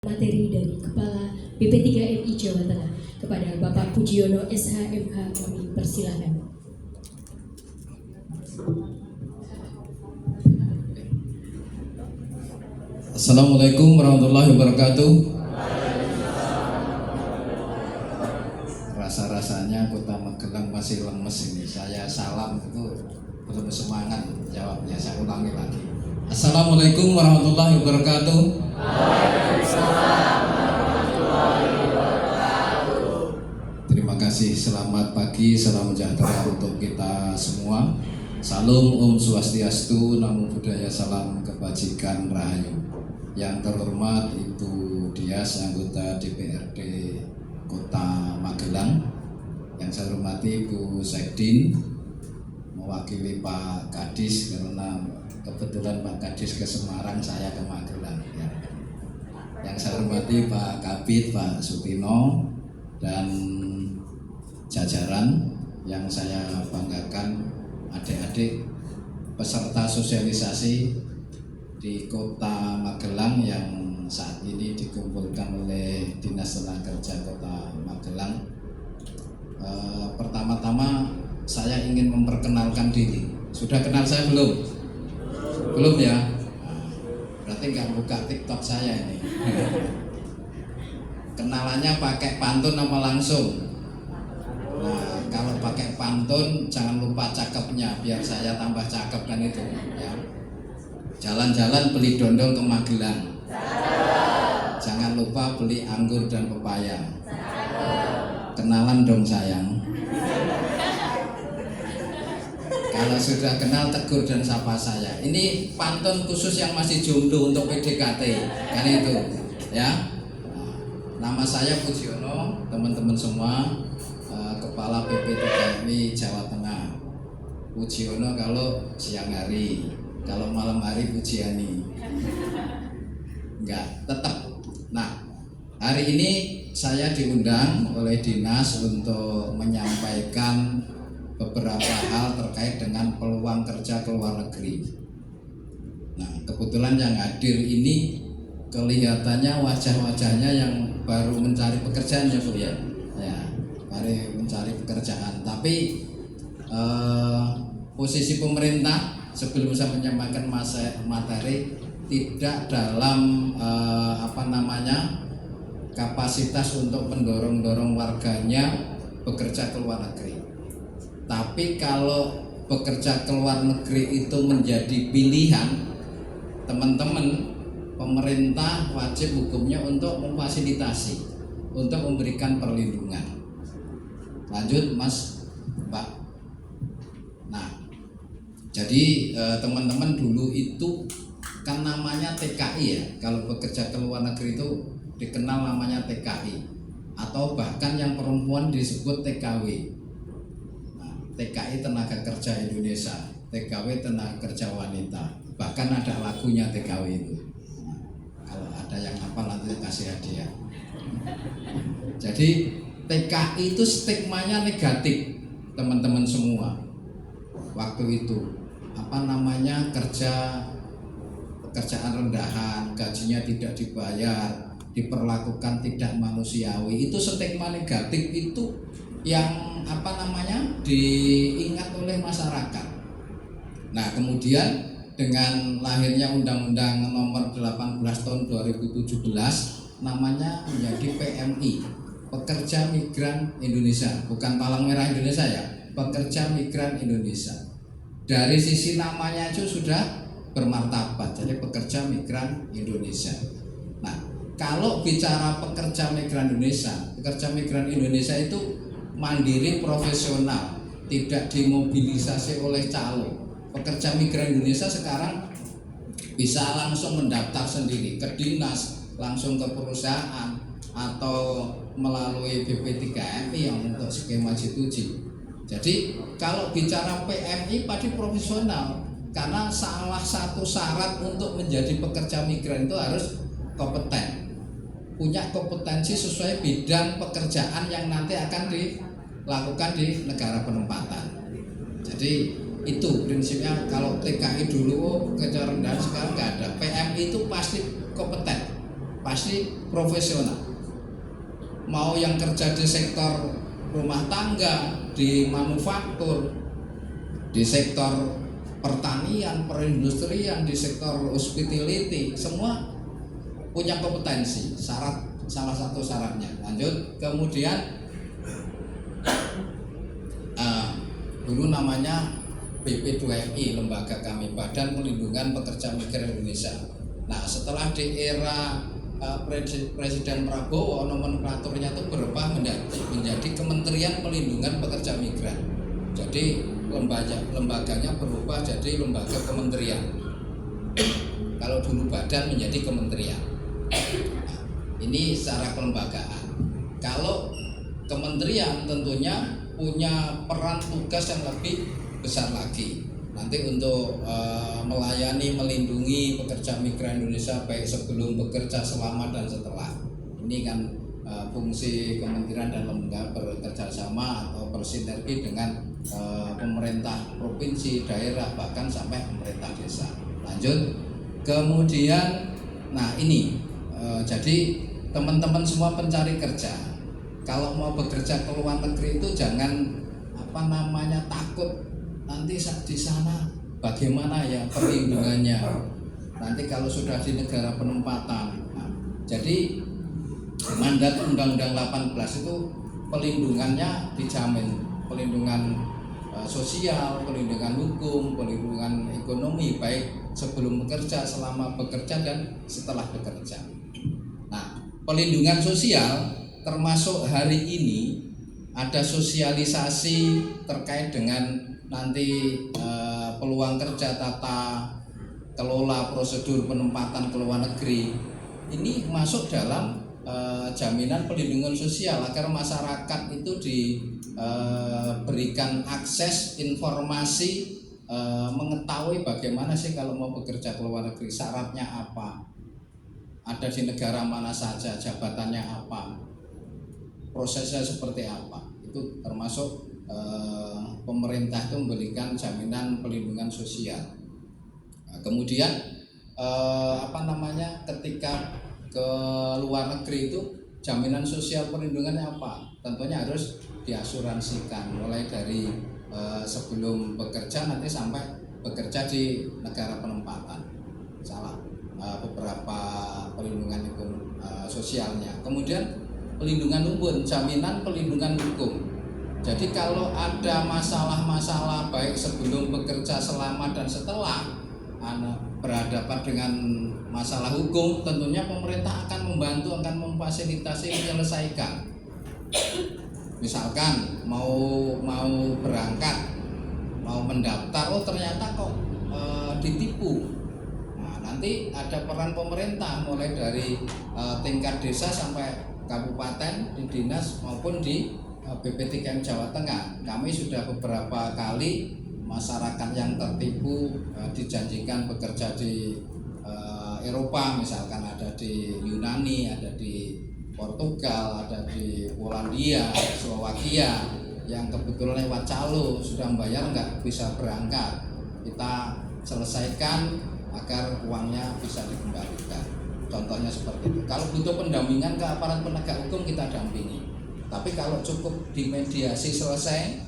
Materi dari Kepala BP3MI Jawa Tengah kepada Bapak Pujiono SHMH, kami persilahkan. Assalamualaikum warahmatullahi wabarakatuh. Rasa-rasanya Kota Magelang masih lemes ini. Saya salam itu belum semangat jawabnya. Saya ulangi lagi. Assalamualaikum warahmatullahi wabarakatuh. Terima kasih. Selamat pagi, salam sejahtera untuk kita semua. Salam Om Swastiastu, Namo Buddhaya, salam kebajikan rahayu. Yang terhormat Ibu Dias, anggota DPRD Kota Magelang. Yang saya hormati Ibu Sekdin, mewakili Pak Kadis, karena kebetulan Pak Kadis ke Semarang, saya ke Magelang. Ya. Yang saya hormati Pak Kabid, Pak Sutino, dan jajaran yang saya banggakan, adik-adik peserta sosialisasi di Kota Magelang yang saat ini dikumpulkan oleh Dinas Tenaga Kerja Kota Magelang. Pertama-tama saya ingin memperkenalkan diri. Sudah kenal saya belum? Belum ya? Berarti nggak buka TikTok saya ini. Kenalannya pakai pantun apa langsung? Nah, kalau pakai pantun jangan lupa cakepnya biar saya tambah cakep kan itu ya. Jalan-jalan beli dondong ke Magelang. Jangan lupa beli anggur dan pepaya. Kenalan dong sayang. Kalau sudah kenal tegur dan sapa saya. Ini pantun khusus yang masih jomblo untuk PDKT kan itu ya. Nama saya Pujiono, teman-teman semua, Kepala BP3MI Jawa Tengah. Pujiono kalau siang hari, kalau malam hari Pujiani. Enggak, tetap. Nah, hari ini saya diundang oleh dinas untuk menyampaikan beberapa hal terkait dengan peluang kerja ke luar negeri. Nah, kebetulan yang hadir ini kelihatannya wajah-wajahnya yang baru mencari pekerjaan ya Bu ya. Ya, baru mencari pekerjaan. Tapi posisi pemerintah sebelum saya menyampaikan materi tidak dalam kapasitas untuk mendorong warganya bekerja ke luar negeri. Tapi kalau bekerja ke luar negeri itu menjadi pilihan, teman-teman, pemerintah wajib hukumnya untuk memfasilitasi, untuk memberikan perlindungan. Lanjut Mas, Mbak. Nah, jadi teman-teman dulu itu kan namanya TKI ya. Kalau bekerja ke luar negeri itu dikenal namanya TKI, atau bahkan yang perempuan disebut TKW. Nah, TKI Tenaga Kerja Indonesia, TKW Tenaga Kerja Wanita. Bahkan ada lagunya TKW itu. Nah, kalau ada yang hafal nanti kasih hadiah. Jadi TKI itu stigmanya negatif, teman-teman semua. Waktu itu pekerjaan rendahan, gajinya tidak dibayar, diperlakukan tidak manusiawi. Itu stigma negatif itu yang diingat oleh masyarakat. Nah, kemudian dengan lahirnya Undang-Undang Nomor 18 Tahun 2017 namanya menjadi PMI, Pekerja Migran Indonesia, bukan Palang Merah Indonesia ya, Pekerja Migran Indonesia. Dari sisi namanya itu sudah bermartabat, jadi Pekerja Migran Indonesia. Nah, kalau bicara pekerja migran Indonesia itu mandiri, profesional, tidak dimobilisasi oleh calo. Pekerja migran Indonesia sekarang bisa langsung mendaftar sendiri ke dinas, langsung ke perusahaan, atau melalui BP3MI yang untuk skema G2G. Jadi kalau bicara PMI pasti profesional, karena salah satu syarat untuk menjadi pekerja migran itu harus kompeten, punya kompetensi sesuai bidang pekerjaan yang nanti akan dilakukan di negara penempatan. Jadi itu prinsipnya. Kalau TKI dulu kerja rendahan, sekarang nggak ada. PMI itu pasti kompeten. pasti profesional. Mau yang kerja di sektor rumah tangga, di manufaktur, di sektor pertanian, perindustrian, di sektor hospitality, semua punya kompetensi. Salah satu syaratnya. Lanjut, kemudian dulu namanya BP2MI, lembaga kami, Badan Pelindungan Pekerja Migran Indonesia. Nah, setelah di era Presiden Prabowo, nomenklaturnya itu berubah menjadi Kementerian Pelindungan Pekerja Migran. Jadi lembaganya berubah jadi lembaga kementerian. Kalau dulu badan menjadi kementerian. Nah, ini secara kelembagaan. Kalau kementerian tentunya punya peran tugas yang lebih besar lagi. Nanti untuk melayani, melindungi pekerja migran Indonesia baik sebelum bekerja, selama dan setelah. Ini kan fungsi kementerian dan lembaga bekerja sama atau bersinergi dengan pemerintah provinsi, daerah, bahkan sampai pemerintah desa. Lanjut, kemudian, nah ini jadi teman-teman semua pencari kerja, kalau mau bekerja ke luar negeri itu jangan takut. Nanti di sana bagaimana ya perlindungannya? Nanti kalau sudah di negara penempatan. Nah, jadi mandat Undang-Undang 18 itu pelindungannya dijamin, pelindungan sosial, pelindungan hukum, pelindungan ekonomi baik sebelum bekerja, selama bekerja dan setelah bekerja. Nah, pelindungan sosial termasuk hari ini ada sosialisasi terkait dengan nanti peluang kerja, tata kelola prosedur penempatan ke luar negeri. Ini masuk dalam jaminan pelindungan sosial agar masyarakat itu diberikan akses informasi, mengetahui bagaimana sih kalau mau bekerja ke luar negeri, syaratnya apa, ada di negara mana saja, jabatannya apa, prosesnya seperti apa. Itu termasuk pemerintah itu memberikan jaminan pelindungan sosial. Nah, kemudian ketika ke luar negeri itu jaminan sosial perlindungannya apa? Tentunya harus diasuransikan mulai dari sebelum bekerja nanti sampai bekerja di negara penempatan. Beberapa perlindungan sosialnya. Kemudian pelindungan hukum, jaminan pelindungan hukum. Jadi kalau ada masalah-masalah baik sebelum bekerja, selama dan setelah berhadapan dengan masalah hukum, tentunya pemerintah akan membantu, akan memfasilitasi menyelesaikan. Misalkan mau berangkat, mau mendaftar, ternyata kok ditipu. Nah, nanti ada peran pemerintah mulai dari tingkat desa sampai kabupaten, di dinas maupun di BP3M Jawa Tengah. Kami sudah beberapa kali masyarakat yang tertipu dijanjikan bekerja di Eropa, misalkan ada di Yunani, ada di Portugal, ada di Polandia, Slovakia, yang kebetulan lewat calo sudah membayar nggak bisa berangkat. Kita selesaikan agar uangnya bisa dikembalikan. Contohnya seperti itu. Kalau butuh pendampingan ke aparat penegak hukum, kita dampingi. Tapi kalau cukup dimediasi selesai,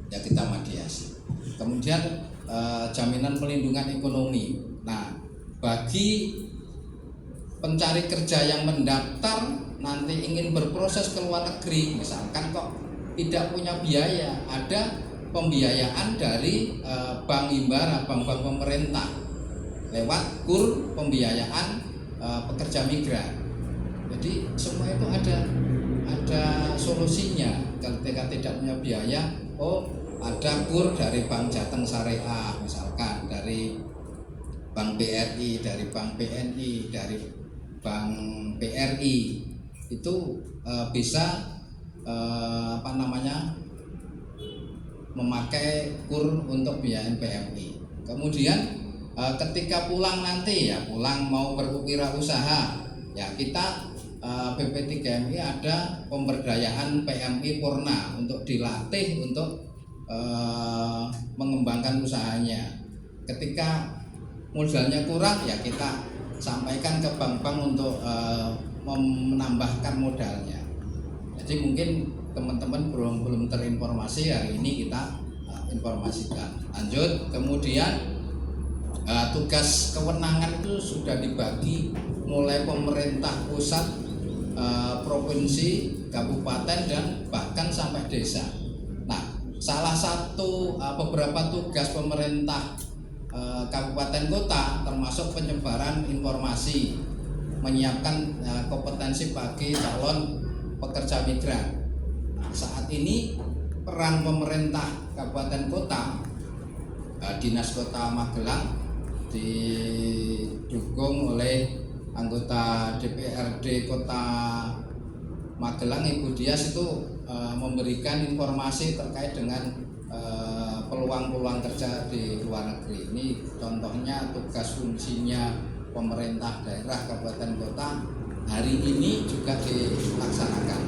ya kita mediasi. Kemudian jaminan pelindungan ekonomi. Nah, bagi pencari kerja yang mendaftar nanti ingin berproses ke luar negeri, misalkan kok tidak punya biaya, ada pembiayaan dari bank himbara, bank-bank pemerintah lewat KUR pembiayaan pekerja migran. Jadi semua itu ada solusinya. Ketika tidak punya biaya, ada KUR dari Bank Jateng Syariah, misalkan dari Bank BRI, dari Bank BNI, dari Bank BRI, itu bisa memakai KUR untuk biaya PMI. Kemudian ketika pulang nanti, pulang mau berwirausaha, kita BP3MI ada pemberdayaan PMI Purna untuk dilatih untuk mengembangkan usahanya. Ketika modalnya kurang, kita sampaikan ke bank-bank untuk menambahkan modalnya. Jadi mungkin teman-teman belum terinformasi, hari ini kita informasikan. Lanjut, kemudian tugas kewenangan itu sudah dibagi mulai pemerintah pusat, provinsi, kabupaten, dan bahkan sampai desa. Nah, salah satu beberapa tugas pemerintah kabupaten kota termasuk penyebaran informasi, menyiapkan kompetensi bagi calon pekerja migran. Nah, saat ini peran pemerintah kabupaten kota, Dinas Kota Magelang didukung oleh anggota DPRD Kota Magelang Ibu Dias itu memberikan informasi terkait dengan peluang-peluang kerja di luar negeri. Ini contohnya tugas fungsinya pemerintah daerah kabupaten kota hari ini juga dilaksanakan.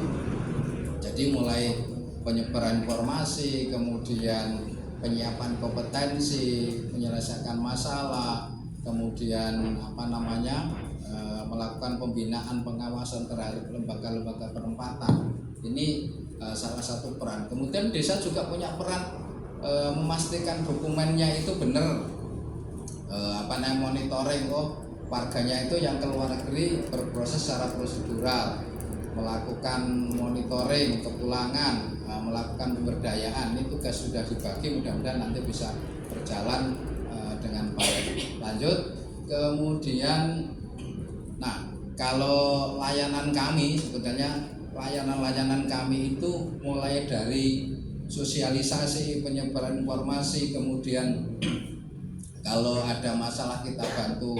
Jadi mulai penyebaran informasi, kemudian penyiapan kompetensi, menyelesaikan masalah, kemudian melakukan pembinaan pengawasan terhadap lembaga-lembaga penempatan. Ini salah satu peran. Kemudian desa juga punya peran memastikan dokumennya itu benar, monitoring warganya itu yang keluar negeri berproses secara prosedural, melakukan monitoring kepulangan, melakukan pemberdayaan. Ini tugas sudah dibagi, mudah-mudahan nanti bisa berjalan dengan baik. Lanjut, kemudian kalau layanan kami, sebetulnya layanan kami itu mulai dari sosialisasi, penyebaran informasi, kemudian kalau ada masalah kita bantu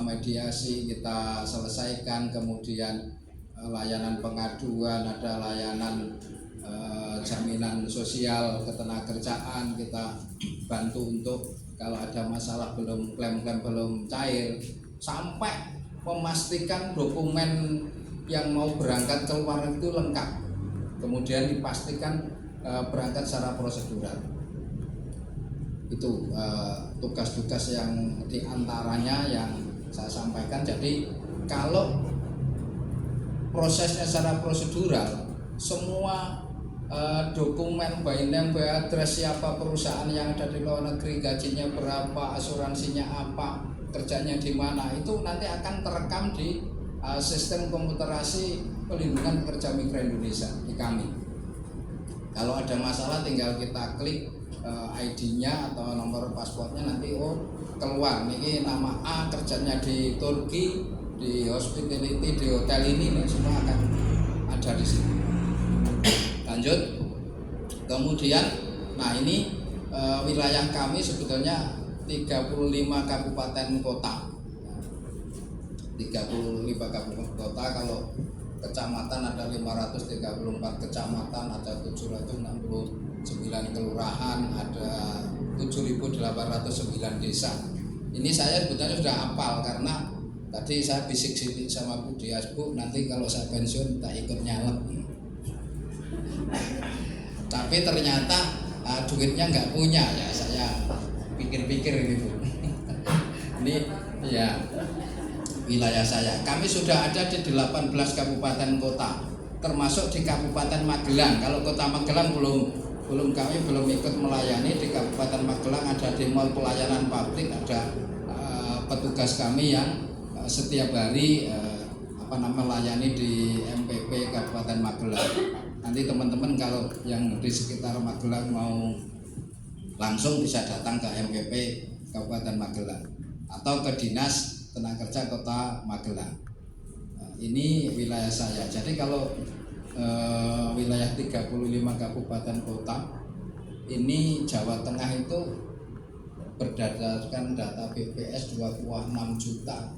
mediasi, kita selesaikan, kemudian layanan pengaduan, ada layanan jaminan sosial ketenagakerjaan, kita bantu untuk kalau ada masalah klaim-klaim belum cair, sampai memastikan dokumen yang mau berangkat ke luar itu lengkap, kemudian dipastikan berangkat secara prosedural. Itu tugas-tugas yang diantaranya yang saya sampaikan. Jadi kalau prosesnya secara prosedural, semua dokumen, by name, by address, siapa perusahaan yang ada di luar negeri, gajinya berapa, asuransinya apa, kerjanya di mana, itu nanti akan terekam di sistem komputerasi pelindungan pekerja migran Indonesia di kami. Kalau ada masalah tinggal kita klik ID-nya atau nomor paspornya, nanti keluar nih nama A, kerjanya di Turki, di hospitality, di hotel ini semua akan ada di sini. Lanjut, kemudian ini wilayah kami sebetulnya 35 kabupaten kota. 35 kabupaten kota, kalau kecamatan ada 534 kecamatan, ada 769 kelurahan, ada 7.809 desa. Ini saya sebetulnya sudah hafal karena tadi saya bisik-bisik sama Bu Dias, Bu, nanti kalau saya pensiun tak ikut nyalek. Tapi ternyata duitnya nggak punya, ya saya pikir-pikir ini, Bu. Ini ya wilayah saya. Kami sudah ada di 18 kabupaten kota, termasuk di Kabupaten Magelang. Kalau Kota Magelang kami belum ikut melayani. Di Kabupaten Magelang ada di mall pelayanan publik, ada petugas kami yang setiap hari melayani di MPP Kabupaten Magelang. Nanti teman-teman kalau yang di sekitar Magelang mau langsung bisa datang ke MPP Kabupaten Magelang atau ke Dinas Tenaga Kerja Kota Magelang. Ini wilayah saya. Jadi kalau wilayah 35 kabupaten kota ini, Jawa Tengah itu berdasarkan data BPS 2,6 juta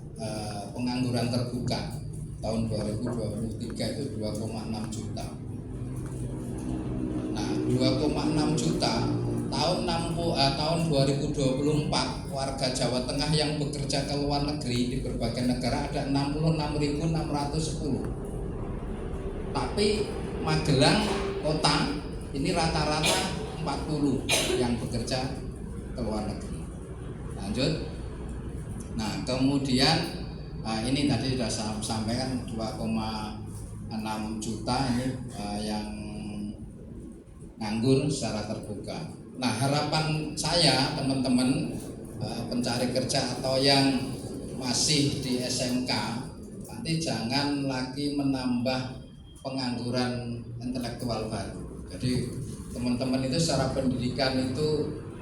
pengangguran terbuka. Tahun 2023 itu 2,6 juta. Nah, 2,6 juta tahun 2024 warga Jawa Tengah yang bekerja ke luar negeri di berbagai negara ada 66.610. Tapi Magelang kota ini rata-rata 40 yang bekerja ke luar negeri. Lanjut. Nah, kemudian Ini tadi sudah saya sampaikan 2,6 juta ini yang nganggur secara terbuka. Nah, harapan saya teman-teman pencari kerja atau yang masih di SMK nanti jangan lagi menambah pengangguran intelektual baru. Jadi teman-teman itu secara pendidikan itu